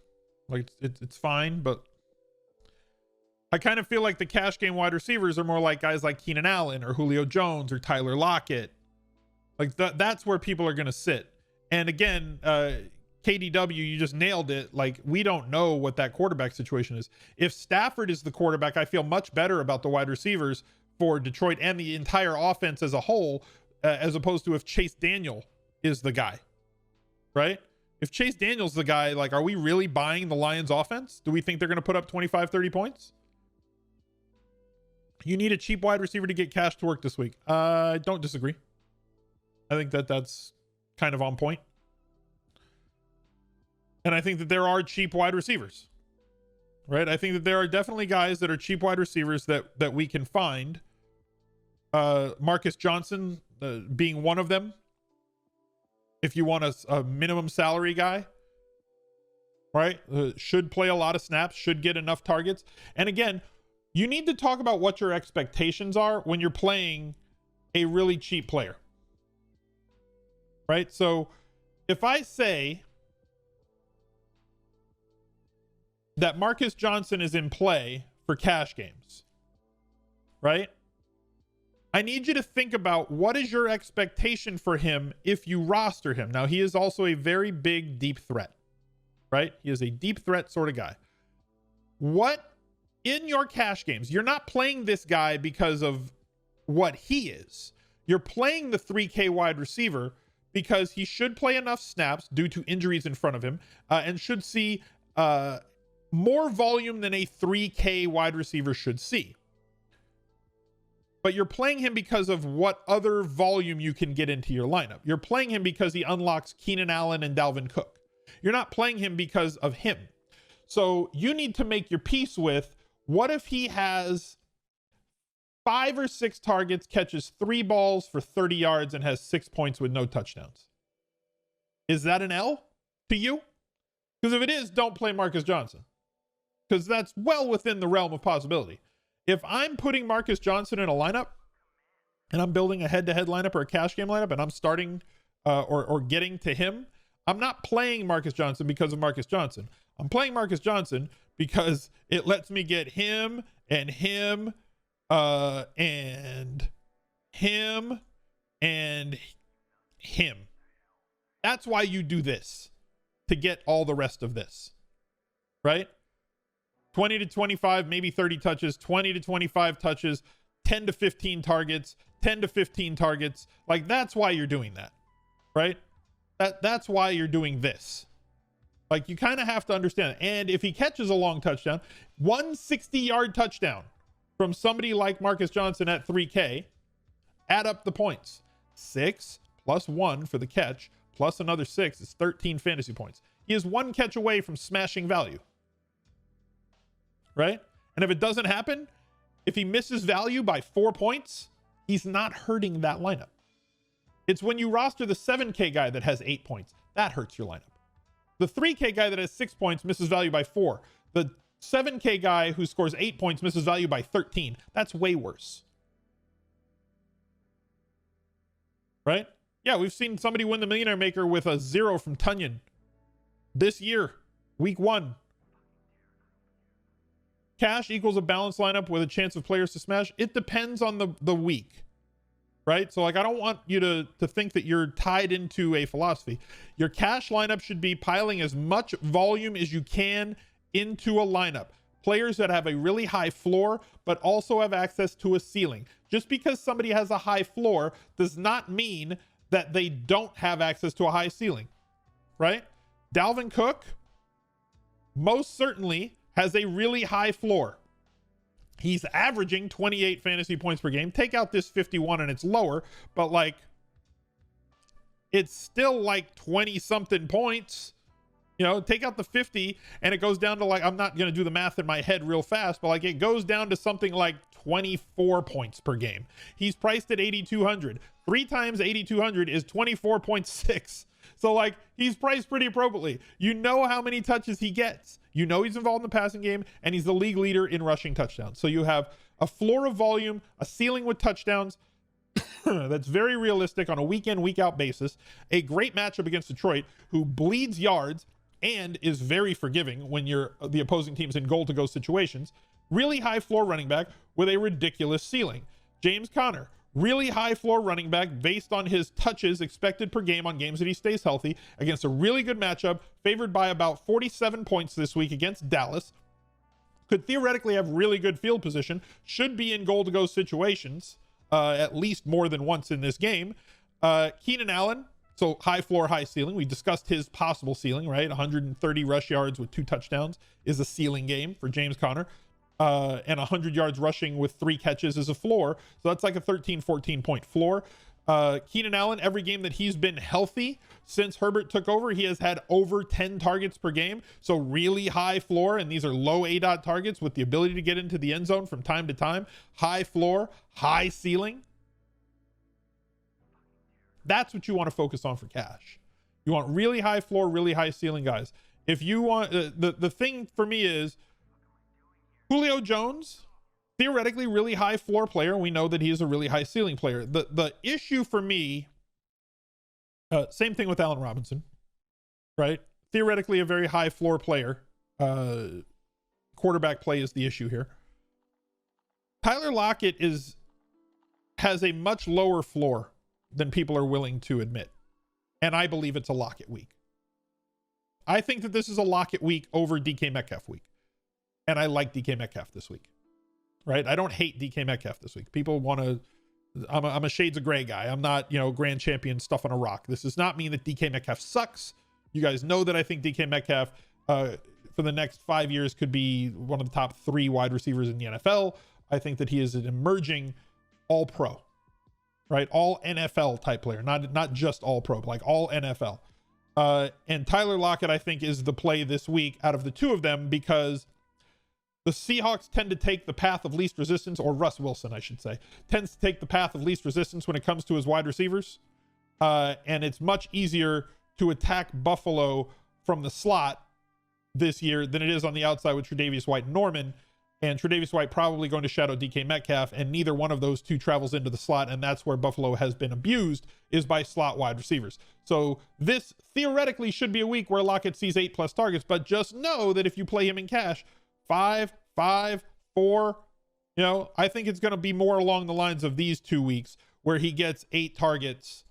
It's fine, but I kind of feel like the cash game wide receivers are more like guys like Keenan Allen or Julio Jones or Tyler Lockett. That's where people are going to sit. And again, KDW, you just nailed it. We don't know what that quarterback situation is. If Stafford is the quarterback, I feel much better about the wide receivers for Detroit and the entire offense as a whole, as opposed to if Chase Daniel is the guy, right? If Chase Daniel's the guy, are we really buying the Lions offense? Do we think they're going to put up 25, 30 points? You need a cheap wide receiver to get cash to work this week. I don't disagree. I think that's kind of on point. And I think that there are cheap wide receivers, right? I think that there are definitely guys that are cheap wide receivers that we can find Marcus Johnson being one of them. If you want a minimum salary guy, right? Should play a lot of snaps, should get enough targets. And again, you need to talk about what your expectations are when you're playing a really cheap player, right? So if I say that Marcus Johnson is in play for cash games, right? I need you to think about what is your expectation for him if you roster him. Now, he is also a very big, deep threat, right? He is a deep threat sort of guy. What in your cash games, you're not playing this guy because of what he is. You're playing the 3K wide receiver because he should play enough snaps due to injuries in front of him and should see more volume than a 3K wide receiver should see. But you're playing him because of what other volume you can get into your lineup. You're playing him because he unlocks Keenan Allen and Dalvin Cook. You're not playing him because of him. So you need to make your peace with, what if he has 5 or 6 targets, catches 3 balls for 30 yards, and has 6 points with no touchdowns? Is that an L to you? Because if it is, don't play Marcus Johnson, because that's well within the realm of possibility. If I'm putting Marcus Johnson in a lineup and I'm building a head-to-head lineup or a cash game lineup and I'm starting or getting to him, I'm not playing Marcus Johnson because of Marcus Johnson. I'm playing Marcus Johnson because it lets me get him and him and him and him. That's why you do this, to get all the rest of this, right? 20 to 25, maybe 30 touches, 20 to 25 touches, 10 to 15 targets, 10 to 15 targets. Like, that's why you're doing that, right? That's why you're doing this. Like, you kind of have to understand it. And if he catches a long touchdown, 160-yard touchdown from somebody like Marcus Johnson at 3K, add up the points. 6 plus 1 for the catch plus another 6 is 13 fantasy points. He is 1 catch away from smashing value, right? And if it doesn't happen, if he misses value by 4 points, he's not hurting that lineup. It's when you roster the 7K guy that has 8 points, that hurts your lineup. The 3K guy that has 6 points misses value by 4. The 7K guy who scores 8 points misses value by 13. That's way worse, right? Yeah, we've seen somebody win the Millionaire Maker with a 0 from Tunyon this year, week 1. Cash equals a balanced lineup with a chance of players to smash. It depends on the week, right? So, like, I don't want you to think that you're tied into a philosophy. Your cash lineup should be piling as much volume as you can into a lineup. Players that have a really high floor, but also have access to a ceiling. Just because somebody has a high floor does not mean that they don't have access to a high ceiling, right? Dalvin Cook most certainly has a really high floor. He's averaging 28 fantasy points per game. Take out this 51 and it's lower, but like, it's still like 20 something points. You know, take out the 50 and it goes down to, like, I'm not going to do the math in my head real fast, but like, it goes down to something like 24 points per game. He's priced at 8,200. 3 times 8,200 is 24.6. So, like, he's priced pretty appropriately. You know how many touches he gets. You know he's involved in the passing game, and he's the league leader in rushing touchdowns. So you have a floor of volume, a ceiling with touchdowns that's very realistic on a week in, week out basis. A great matchup against Detroit, who bleeds yards and is very forgiving when the opposing team's in goal-to-go situations. Really high floor running back with a ridiculous ceiling. James Conner, really high floor running back based on his touches expected per game on games that he stays healthy, against a really good matchup, favored by about 47 points this week against Dallas. Could theoretically have really good field position, should be in goal-to-go situations at least more than once in this game. Keenan Allen, so high floor, high ceiling. We discussed his possible ceiling, right? 130 rush yards with 2 touchdowns is a ceiling game for James Conner. And 100 yards rushing with 3 catches is a floor. So that's like a 13, 14 point floor. Keenan Allen, every game that he's been healthy since Herbert took over, he has had over 10 targets per game. So really high floor. And these are low ADOT targets with the ability to get into the end zone from time to time. High floor, high ceiling, That's what you want to focus on for cash. You want really high floor, really high ceiling guys. If you want, the thing for me is Julio Jones, theoretically really high floor player. We know that he is a really high ceiling player. The issue for me, same thing with Allen Robinson, right? Theoretically a very high floor player. Quarterback play is the issue here. Tyler Lockett has a much lower floor than people are willing to admit. And I believe it's a Lockett week. I think that this is a Lockett week over DK Metcalf week. And I like DK Metcalf this week. Right? I don't hate DK Metcalf this week. People want to... I'm a shades of gray guy. I'm not, grand champion stuff on a rock. This does not mean that DK Metcalf sucks. You guys know that I think DK Metcalf for the next 5 years could be one of the top 3 wide receivers in the NFL. I think that he is an emerging all-pro. Right? All NFL type player. Not just all-pro, but like all NFL. And Tyler Lockett, I think, is the play this week out of the two of them because the Seahawks tend to take the path of least resistance, or Russ Wilson, I should say, tends to take the path of least resistance when it comes to his wide receivers. And it's much easier to attack Buffalo from the slot this year than it is on the outside with Tre'Davious White and Norman. And Tre'Davious White probably going to shadow DK Metcalf, and neither one of those two travels into the slot, and that's where Buffalo has been abused, is by slot wide receivers. So this theoretically should be a week where Lockett sees 8+ targets, but just know that if you play him in cash, 5, 5, 4, I think it's going to be more along the lines of these 2 weeks where he gets 8 targets,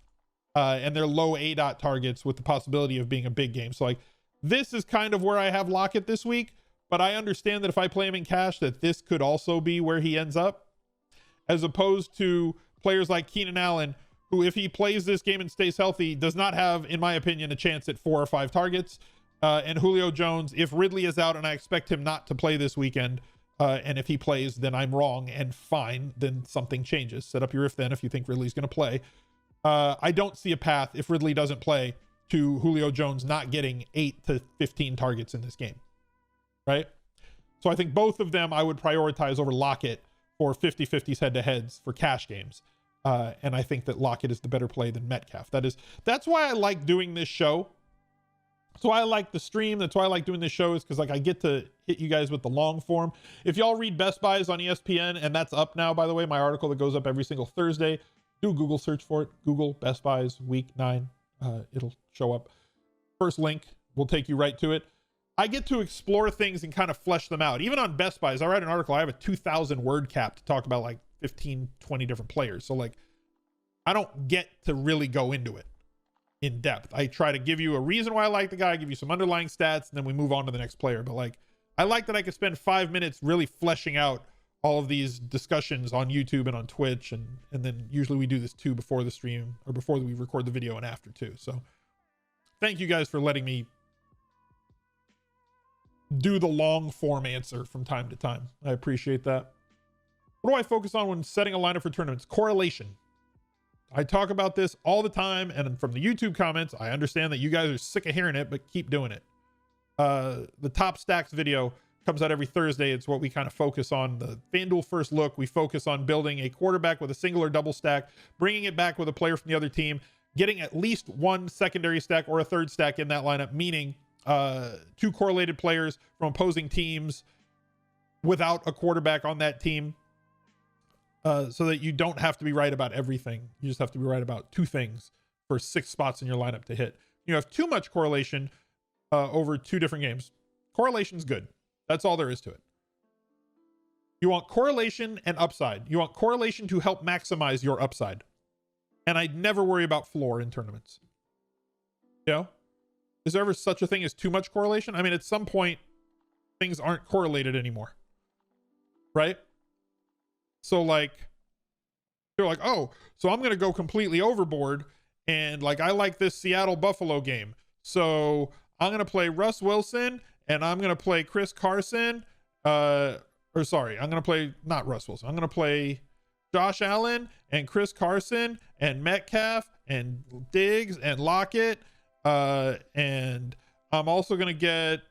and they're low ADOT targets with the possibility of being a big game. So like this is kind of where I have Lockett this week. But I understand that if I play him in cash, that this could also be where he ends up, as opposed to players like Keenan Allen, who, if he plays this game and stays healthy, does not have, in my opinion, a chance at 4 or 5 targets. And Julio Jones, if Ridley is out, and I expect him not to play this weekend, and if he plays, then I'm wrong and fine, then something changes. Set up your if then if you think Ridley's going to play. I don't see a path, if Ridley doesn't play, to Julio Jones not getting 8 to 15 targets in this game. Right? So I think both of them I would prioritize over Lockett for 50-50s head-to-heads for cash games. And I think that Lockett is the better play than Metcalf. That's why I like doing this show. That's why I like the stream. That's why I like doing this show, is because like I get to hit you guys with the long form. If y'all read Best Buys on ESPN, and that's up now, by the way, my article that goes up every single Thursday, do a Google search for it. Google Best Buys Week 9. It'll show up. First link will take you right to it. I get to explore things and kind of flesh them out. Even on Best Buys, I write an article. I have a 2,000 word cap to talk about like 15, 20 different players. So like, I don't get to really go into it in depth. I try to give you a reason why I like the guy, give you some underlying stats, and then we move on to the next player. But like, I like that I could spend 5 minutes really fleshing out all of these discussions on YouTube and on Twitch. And then usually we do this too before the stream, or before we record the video and after too. So thank you guys for letting me do the long form answer from time to time. I appreciate that. What do I focus on when setting a lineup for tournaments? Correlation. I talk about this all the time, and from the YouTube comments, I understand that you guys are sick of hearing it, but keep doing it. The top stacks video comes out every Thursday. It's what we kind of focus on. The FanDuel First Look, we focus on building a quarterback with a single or double stack, bringing it back with a player from the other team, getting at least one secondary stack or a third stack in that lineup, meaning 2 correlated players from opposing teams without a quarterback on that team, so that you don't have to be right about everything. You just have to be right about 2 things for 6 spots in your lineup to hit. You have too much correlation over 2 different games. Correlation's good. That's all there is to it. You want correlation and upside. You want correlation to help maximize your upside. And I'd never worry about floor in tournaments. Is there ever such a thing as too much correlation? I mean, at some point, things aren't correlated anymore. Right? So like, you're like, oh, so I'm going to go completely overboard. And like, I like this Seattle Buffalo game. So I'm going to play Russ Wilson, and I'm going to play Chris Carson. I'm going to play not Russ Wilson. I'm going to play Josh Allen and Chris Carson and Metcalf and Diggs and Lockett. And I'm also going to get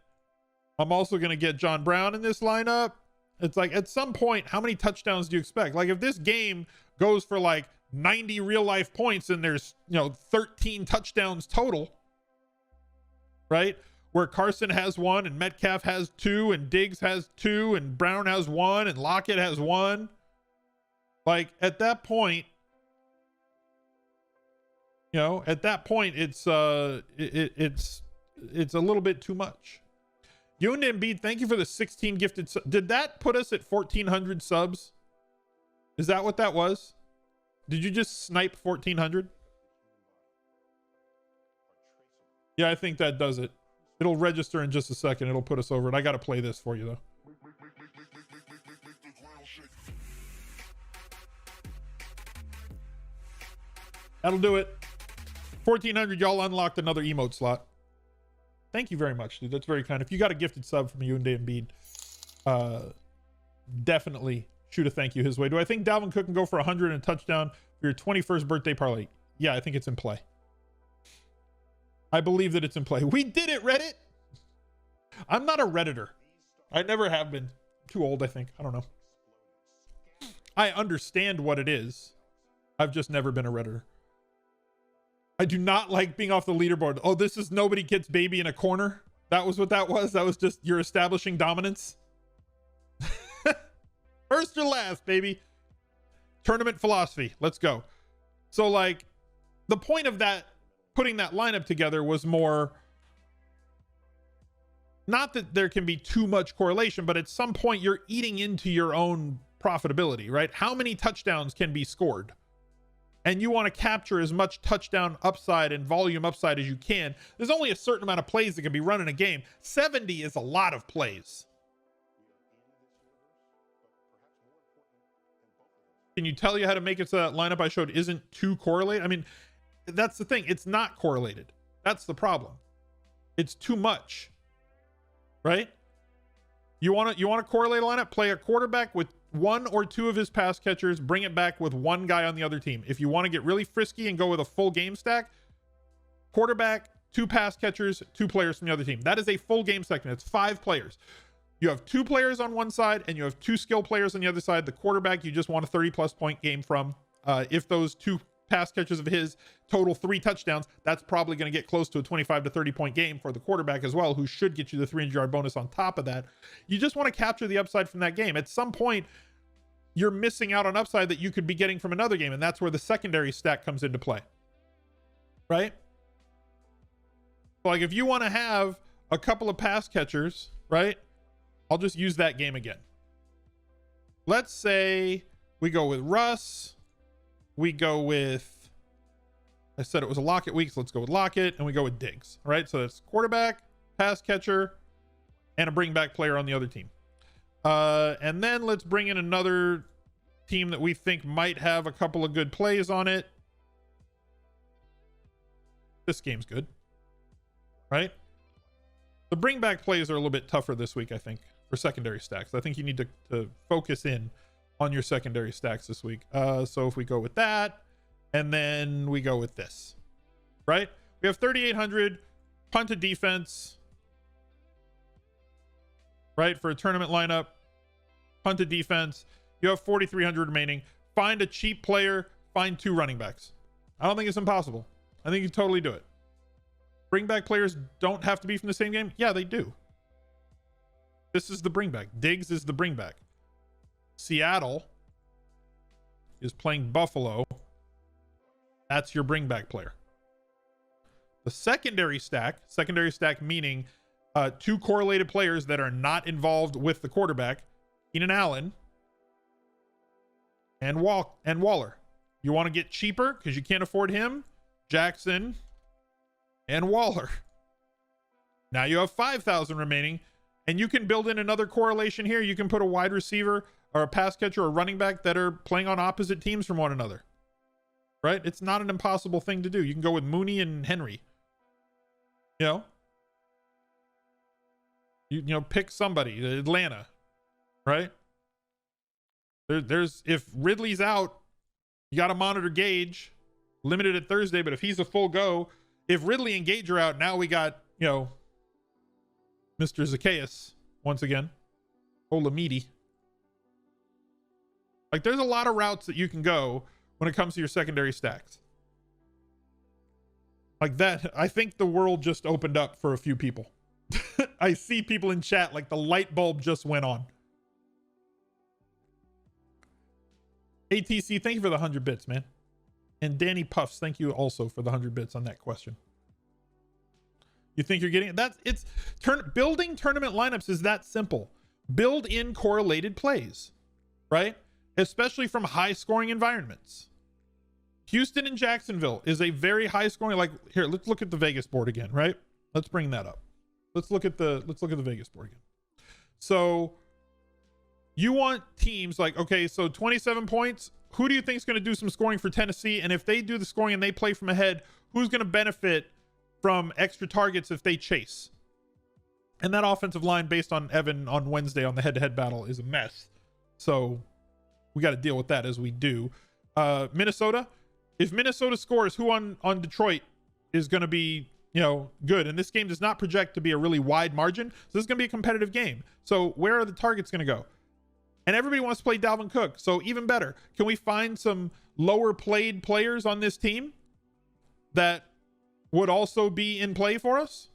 John Brown in this lineup. It's like, at some point, how many touchdowns do you expect? Like, if this game goes for like 90 real life points and there's, 13 touchdowns total, right? Where Carson has 1 and Metcalf has 2 and Diggs has 2 and Brown has 1 and Lockett has 1. Like at that point, it's a little bit too much. You and Embiid, thank you for the 16 gifted. Did that put us at 1,400 subs? Is that what that was? Did you just snipe 1,400? Yeah, I think that does it. It'll register in just a second. It'll put us over it. I got to play this for you, though. That'll do it. 1,400, y'all unlocked another emote slot. Thank you very much, dude. That's very kind. If you got a gifted sub from you and Embiid, definitely shoot a thank you his way. Do I think Dalvin Cook can go for 100 and a touchdown for your 21st birthday parlay? Yeah, I think it's in play. I believe that it's in play. We did it, Reddit. I'm not a Redditor. I never have been. Too old, I think. I don't know. I understand what it is. I've just never been a Redditor. I do not like being off the leaderboard. Oh, this is nobody gets baby in a corner. That was what that was. That was just you're establishing dominance. First or last, baby. Tournament philosophy. Let's go. So like the point of that, putting that lineup together was more, not that there can be too much correlation, but at some point you're eating into your own profitability, right? How many touchdowns can be scored? And you want to capture as much touchdown upside and volume upside as you can. There's only a certain amount of plays that can be run in a game. 70 is a lot of plays. Can you tell you how to make it so that lineup I showed isn't too correlated? I mean, that's the thing. It's not correlated. That's the problem. It's too much, right? You want to correlate a lineup, play a quarterback with 1 or 2 of his pass catchers, bring it back with 1 guy on the other team. If you want to get really frisky and go with a full game stack, quarterback, 2 pass catchers, 2 players from the other team. That is a full game stack. It's 5 players. You have 2 players on one side and you have 2 skill players on the other side. The quarterback, you just want a 30+ point game from. If those 2 pass catchers of his total 3 touchdowns, that's probably going to get close to a 25 to 30 point game for the quarterback as well, who should get you the 300-yard bonus on top of that. You just want to capture the upside from that game. At some point, you're missing out on upside that you could be getting from another game, and that's where the secondary stack comes into play, right? So like if you want to have a couple of pass catchers, right? I'll just use that game again. Let's say we go with Russ. We go with, I said it was a Lockett week, so let's go with Lockett, and we go with Diggs. All right, so it's quarterback, pass catcher, and a bring back player on the other team. And then let's bring in another team that we think might have a couple of good plays on it. This game's good, right? The bring back plays are a little bit tougher this week, I think, for secondary stacks. I think you need to focus in on your secondary stacks this week. So if we go with that, and then we go with this, right? We have 3,800 punted defense, right? For a tournament lineup, punted defense. You have 4,300 remaining. Find a cheap player, find 2 running backs. I don't think it's impossible. I think you can totally do it. Bring back players don't have to be from the same game. Yeah, they do. This is the bring back. Diggs is the bring back. Seattle is playing Buffalo. That's your bring back player. The secondary stack meaning 2 correlated players that are not involved with the quarterback, Keenan Allen and Waller. You want to get cheaper because you can't afford him? Jackson and Waller. Now you have 5,000 remaining, and you can build in another correlation here. You can put a wide receiver or a pass catcher or running back that are playing on opposite teams from one another, right? It's not an impossible thing to do. You can go with Mooney and Henry. You know, pick somebody. Atlanta, right? There's if Ridley's out, you got to monitor Gage. Limited at Thursday, but if he's a full go, if Ridley and Gage are out, now we got, Mr. Zacchaeus once again. Olamide. Like there's a lot of routes that you can go when it comes to your secondary stacks. Like that, I think the world just opened up for a few people. I see people in chat like the light bulb just went on. ATC, thank you for the 100 bits, man. And Danny Puffs, thank you also for the 100 bits on that question. You think you're getting it? Building tournament lineups is that simple. Build in correlated plays, right? Especially from high scoring environments. Houston and Jacksonville is a very high scoring, like here, let's look at the Vegas board again, right? Let's bring that up. Let's look at the Vegas board again. So you want teams like, okay, so 27 points. Who do you think is going to do some scoring for Tennessee? And if they do the scoring and they play from ahead, who's going to benefit from extra targets if they chase? And that offensive line based on Evan on Wednesday on the head-to-head battle is a mess. So we got to deal with that as we do. Minnesota, if Minnesota scores, who on Detroit is going to be, good? And this game does not project to be a really wide margin. So this is going to be a competitive game. So where are the targets going to go? And everybody wants to play Dalvin Cook. So even better, can we find some lower played players on this team that would also be in play for us?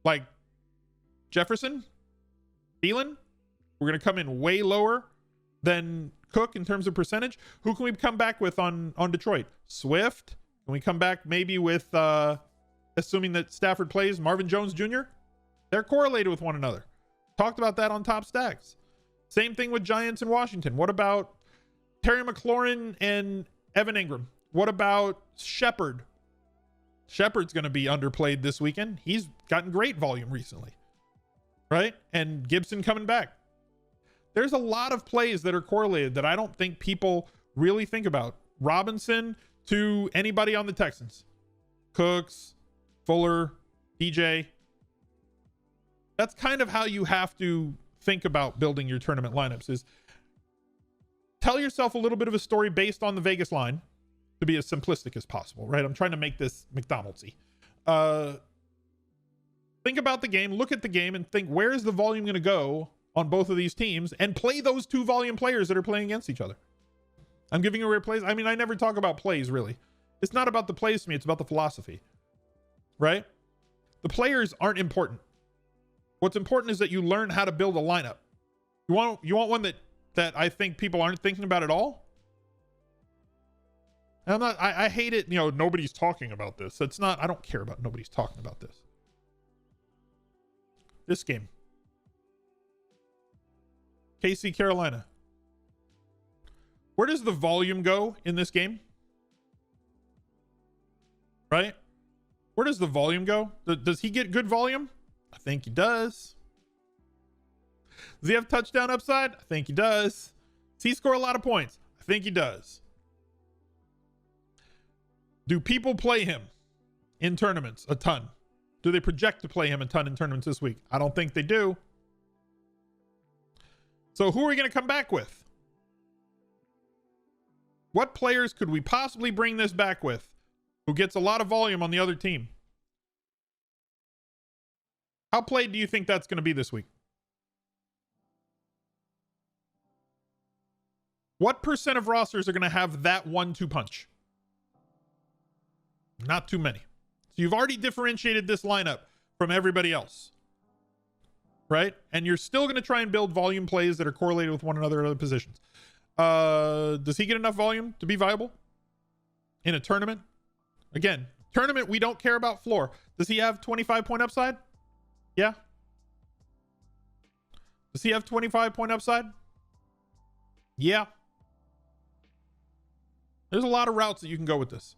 Like Jefferson, Thielen? We're going to come in way lower than Cook in terms of percentage. Who can we come back with on Detroit? Swift? Can we come back maybe with, assuming that Stafford plays, Marvin Jones Jr.? They're correlated with one another. Talked about that on Top Stacks. Same thing with Giants and Washington. What about Terry McLaurin and Evan Ingram? What about Shepard? Shepard's going to be underplayed this weekend. He's gotten great volume recently, right? And Gibson coming back. There's a lot of plays that are correlated that I don't think people really think about. Robinson to anybody on the Texans. Cooks, Fuller, DJ. That's kind of how you have to think about building your tournament lineups, is tell yourself a little bit of a story based on the Vegas line to be as simplistic as possible, right? I'm trying to make this McDonald's-y. Think about the game, look at the game, and think, where is the volume going to go on both of these teams, and play those two volume players that are playing against each other. I'm giving away plays. I mean, I never talk about plays, really. It's not about the plays to me. It's about the philosophy, right? The players aren't important. What's important is that you learn how to build a lineup. You want one that I think people aren't thinking about at all? And I hate it. Nobody's talking about this. It's not, I don't care about nobody's talking about this. This game. KC Carolina. Where does the volume go in this game? Right? Where does the volume go? Does he get good volume? I think he does. Does he have touchdown upside? I think he does. Does he score a lot of points? I think he does. Do people play him in tournaments a ton? Do they project to play him a ton in tournaments this week? I don't think they do. So who are we going to come back with? What players could we possibly bring this back with who gets a lot of volume on the other team? How played do you think that's going to be this week? What percent of rosters are going to have that 1-2 punch? Not too many. So you've already differentiated this lineup from everybody else, right? And you're still going to try and build volume plays that are correlated with one another at other positions. Does he get enough volume to be viable in a tournament? Again, tournament, we don't care about floor. Does he have 25-point upside? Yeah. Does he have 25-point upside? Yeah. There's a lot of routes that you can go with this.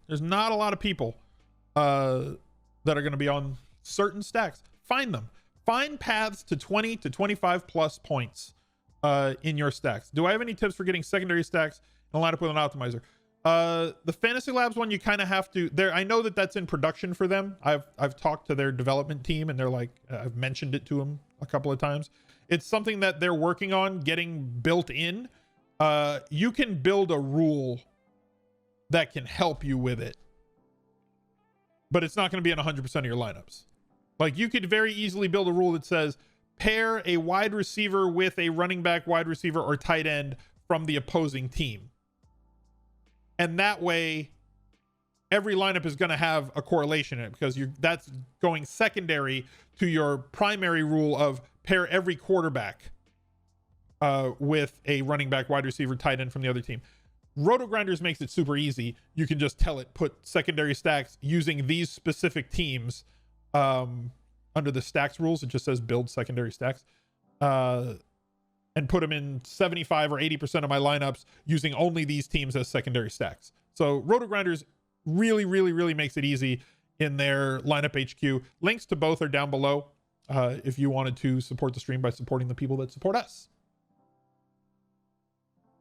There's not a lot of people that are going to be on certain stacks. Find them. Find paths to 20 to 25 plus points in your stacks. Do I have any tips for getting secondary stacks and line up with an optimizer? The Fantasy Labs one, you kind of have to there. I know that that's in production for them. I've talked to their development team and they're like, I've mentioned it to them a couple of times. It's something that they're working on getting built in. You can build a rule that can help you with it, but it's not going to be in 100% of your lineups. Like, you could very easily build a rule that says pair a wide receiver with a running back, wide receiver, or tight end from the opposing team. And that way, every lineup is going to have a correlation in it, because that's going secondary to your primary rule of pair every quarterback with a running back, wide receiver, tight end from the other team. Rotogrinders makes it super easy. You can just tell it, put secondary stacks using these specific teams under the stacks rules. It just says build secondary stacks, and put them in 75 or 80% of my lineups using only these teams as secondary stacks. So Rotogrinders really, really, really makes it easy in their lineup HQ. Links to both are down below if you wanted to support the stream by supporting the people that support us.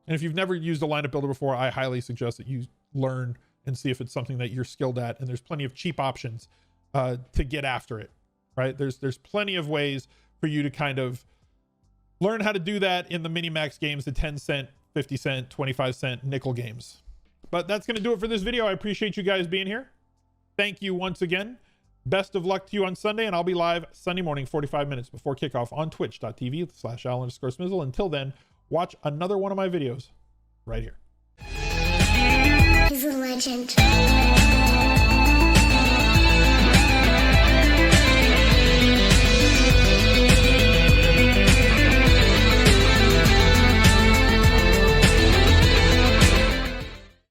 And if you've never used a lineup builder before, I highly suggest that you learn and see if it's something that you're skilled at. And there's plenty of cheap options to get after it, right? There's plenty of ways for you to kind of learn how to do that in the mini-max games, the 10 cent, 50 cent, 25 cent nickel games. But that's going to do it for this video. I appreciate you guys being here. Thank you once again. Best of luck to you on Sunday, and I'll be live Sunday morning, 45 minutes before kickoff on twitch.tv/Al_smizzle. Until then, watch another one of my videos right here. He's a legend.